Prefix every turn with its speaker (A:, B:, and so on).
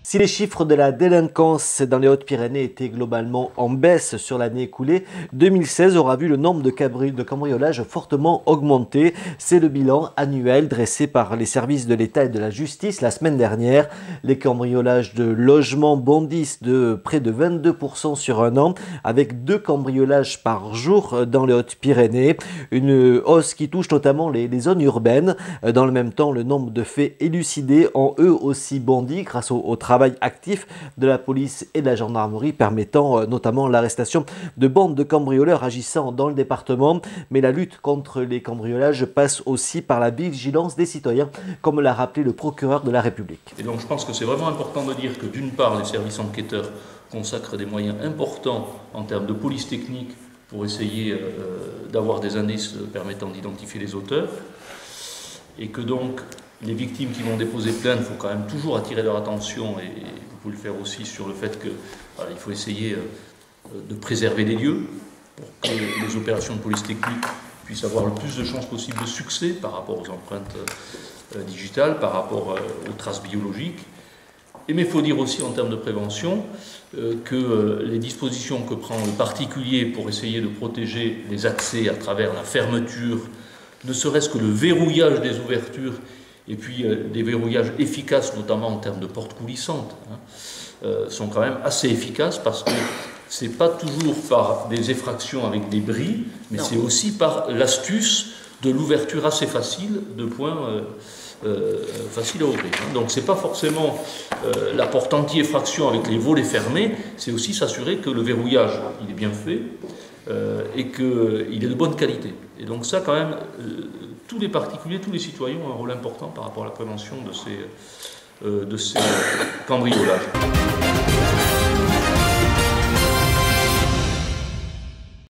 A: Si les chiffres de la délinquance dans les Hautes-Pyrénées étaient globalement en baisse sur l'année écoulée, 2016 aura vu le nombre de cambriolages fortement augmenter. C'est le bilan annuel dressé par les services de l'État et de la justice la semaine dernière. Les cambriolages de logements bondissent de près de 22% sur un an, avec 2 cambriolages par jour dans les Hautes-Pyrénées. Une hausse qui touche notamment les zones urbaines. Dans le même temps, le nombre de faits élucidés ont eux aussi bondi grâce au travail actif de la police et de la gendarmerie, permettant notamment l'arrestation de bandes de cambrioleurs agissant dans le département. Mais la lutte contre les cambriolages passe aussi par la vigilance des citoyens, comme l'a rappelé le procureur de la République.
B: Et donc je pense que c'est vraiment important de dire que d'une part, les services enquêteurs consacrent des moyens importants en termes de police technique pour essayer d'avoir des indices permettant d'identifier les auteurs, et que donc les victimes qui vont déposer plainte, il faut quand même toujours attirer leur attention, et vous pouvez le faire aussi sur le fait qu'il faut essayer de préserver les lieux pour que les opérations de police technique puissent avoir le plus de chances possible de succès par rapport aux empreintes digitales, par rapport aux traces biologiques. Mais il faut dire aussi en termes de prévention que les dispositions que prend le particulier pour essayer de protéger les accès à travers la fermeture, ne serait-ce que le verrouillage des ouvertures, et puis des verrouillages efficaces, notamment en termes de portes coulissantes, sont quand même assez efficaces, parce que ce n'est pas toujours par des effractions avec des bris, mais c'est aussi par l'astuce de l'ouverture assez facile de points faciles à ouvrir. Donc ce n'est pas forcément la porte anti-effraction avec les volets fermés, c'est aussi s'assurer que le verrouillage il est bien fait et qu'il est de bonne qualité. Et donc ça quand même, tous les particuliers, tous les citoyens ont un rôle important par rapport à la prévention de ces cambriolages.